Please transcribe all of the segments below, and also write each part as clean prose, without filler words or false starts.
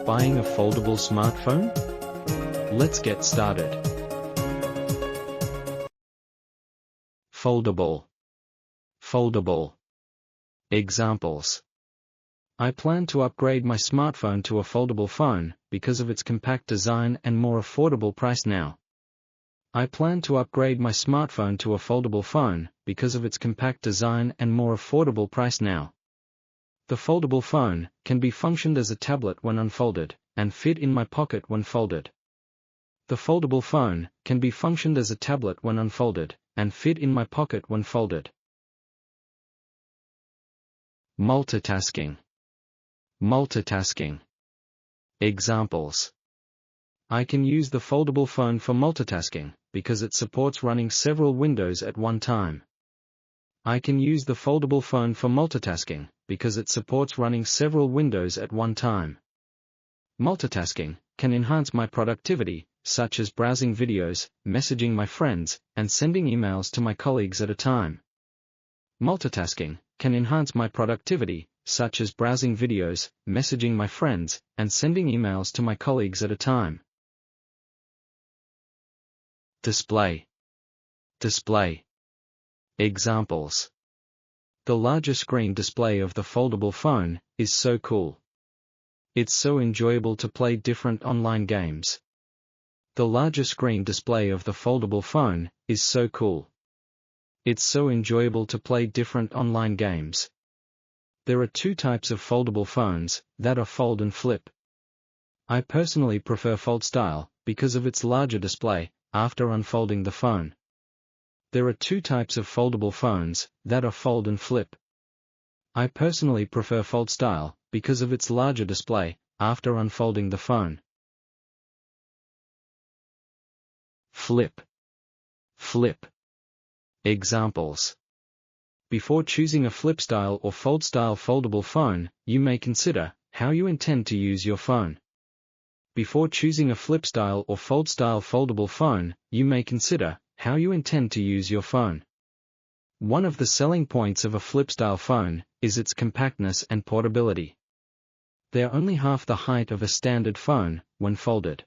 Buying a foldable smartphone? Let's get started. Foldable. Foldable. Examples. I plan to upgrade my smartphone to a foldable phone because of its compact design and more affordable price now. I plan to upgrade my smartphone to a foldable phone because of its compact design and more affordable price now. The foldable phone can be functioned as a tablet when unfolded, and fit in my pocket when folded. The foldable phone can be functioned as a tablet when unfolded, and fit in my pocket when folded. Multitasking. Multitasking. Examples. I can use the foldable phone for multitasking because it supports running several windows at one time. I can use the foldable phone for multitasking because it supports running several windows at one time. Multitasking can enhance my productivity, such as browsing videos, messaging my friends, and sending emails to my colleagues at a time. Multitasking can enhance my productivity, such as browsing videos, messaging my friends, and sending emails to my colleagues at a time. Display. Display. Examples. The larger screen display of the foldable phone is so cool. It's so enjoyable to play different online games. The larger screen display of the foldable phone is so cool. It's so enjoyable to play different online games. There are two types of foldable phones that are fold and flip. I personally prefer fold style because of its larger display after unfolding the phone. There are two types of foldable phones that are fold and flip. I personally prefer fold style because of its larger display after unfolding the phone. Flip. Flip. Examples. Before choosing a flip style or fold style foldable phone, you may consider how you intend to use your phone. Before choosing a flip style or fold style foldable phone, you may consider how you intend to use your phone. One of the selling points of a flip style phone is its compactness and portability. They are only half the height of a standard phone when folded.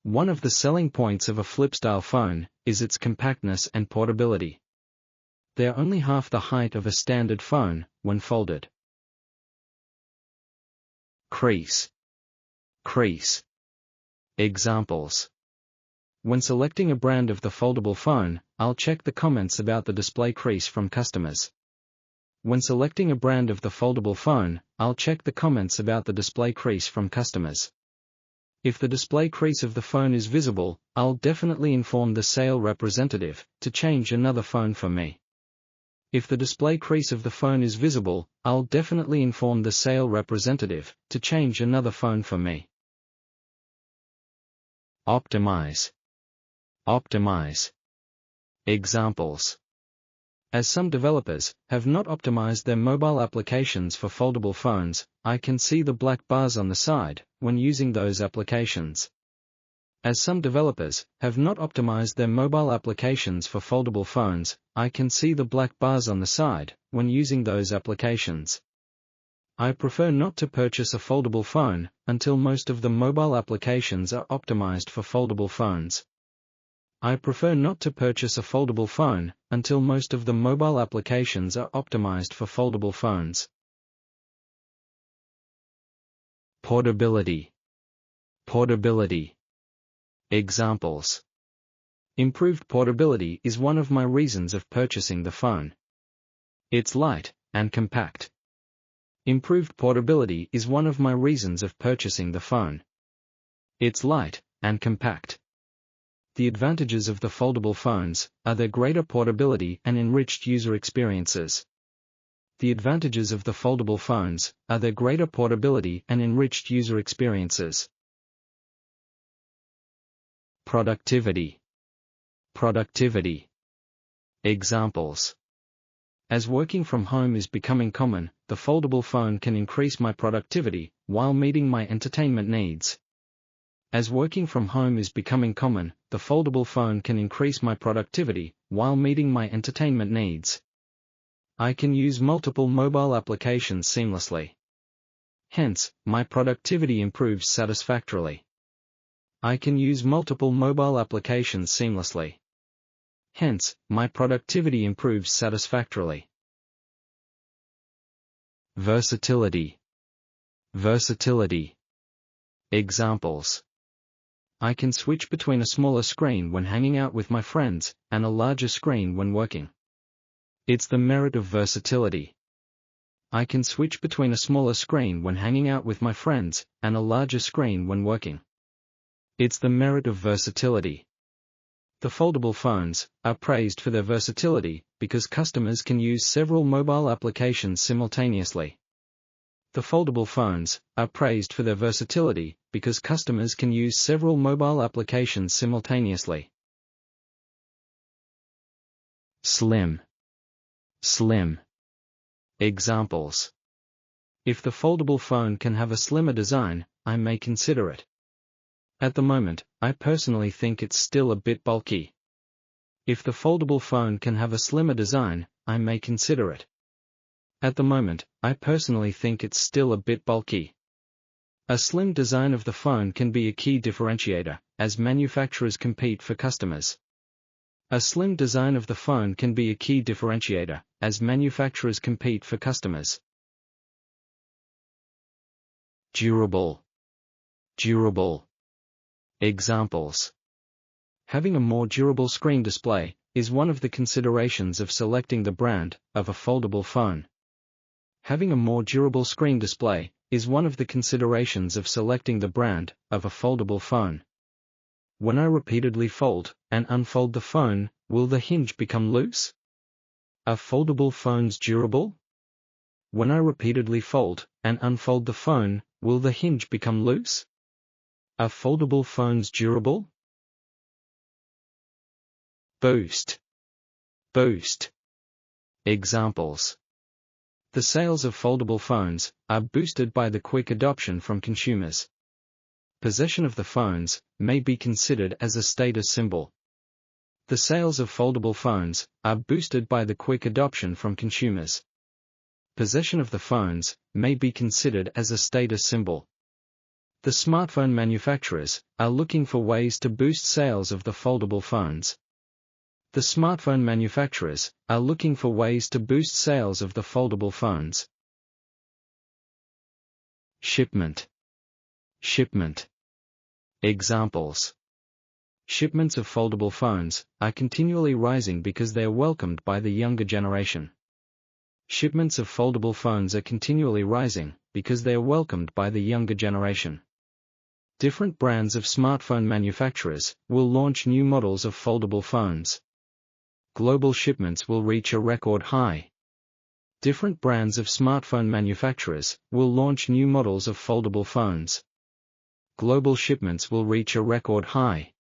One of the selling points of a flip style phone is its compactness and portability. They are only half the height of a standard phone when folded. Crease. Crease. Examples. When selecting a brand of the foldable phone, I'll check the comments about the display crease from customers. When selecting a brand of the foldable phone, I'll check the comments about the display crease from customers. If the display crease of the phone is visible, I'll definitely inform the sales representative to change another phone for me. If the display crease of the phone is visible, I'll definitely inform the sales representative to change another phone for me. Optimize. Optimize. Examples. As some developers have not optimized their mobile applications for foldable phones, I can see the black bars on the side when using those applications. As some developers have not optimized their mobile applications for foldable phones, I can see the black bars on the side when using those applications. I prefer not to purchase a foldable phone until most of the mobile applications are optimized for foldable phones. I prefer not to purchase a foldable phone until most of the mobile applications are optimized for foldable phones. Portability. Portability. Examples. Improved portability is one of my reasons of purchasing the phone. It's light and compact. Improved portability is one of my reasons of purchasing the phone. It's light and compact. The advantages of the foldable phones are their greater portability and enriched user experiences. The advantages of the foldable phones are their greater portability and enriched user experiences. Productivity. Productivity. Examples. As working from home is becoming common, the foldable phone can increase my productivity while meeting my entertainment needs. As working from home is becoming common, the foldable phone can increase my productivity while meeting my entertainment needs. I can use multiple mobile applications seamlessly. Hence, my productivity improves satisfactorily. I can use multiple mobile applications seamlessly. Hence, my productivity improves satisfactorily. Versatility. Versatility. Examples. I can switch between a smaller screen when hanging out with my friends, and a larger screen when working. It's the merit of versatility. I can switch between a smaller screen when hanging out with my friends, and a larger screen when working. It's the merit of versatility. The foldable phones are praised for their versatility because customers can use several mobile applications simultaneously. The foldable phones are praised for their versatility because customers can use several mobile applications simultaneously. Slim. Slim. Examples. If the foldable phone can have a slimmer design, I may consider it. At the moment, I personally think it's still a bit bulky. If the foldable phone can have a slimmer design, I may consider it. At the moment, I personally think it's still a bit bulky. A slim design of the phone can be a key differentiator, as manufacturers compete for customers. A slim design of the phone can be a key differentiator, as manufacturers compete for customers. Durable. Durable. Examples. Having a more durable screen display is one of the considerations of selecting the brand of a foldable phone. Having a more durable screen display is one of the considerations of selecting the brand of a foldable phone. When I repeatedly fold and unfold the phone, will the hinge become loose? Are foldable phones durable? When I repeatedly fold and unfold the phone, will the hinge become loose? Are foldable phones durable? Boost. Boost. Examples. The sales of foldable phones are boosted by the quick adoption from consumers. Possession of the phones may be considered as a status symbol. The sales of foldable phones are boosted by the quick adoption from consumers. Possession of the phones may be considered as a status symbol. The smartphone manufacturers are looking for ways to boost sales of the foldable phones. The smartphone manufacturers are looking for ways to boost sales of the foldable phones. Shipment. Shipment. Examples. Shipments of foldable phones are continually rising because they are welcomed by the younger generation. Shipments of foldable phones are continually rising because they are welcomed by the younger generation. Different brands of smartphone manufacturers will launch new models of foldable phones. Global shipments will reach a record high. Different brands of smartphone manufacturers will launch new models of foldable phones. Global shipments will reach a record high.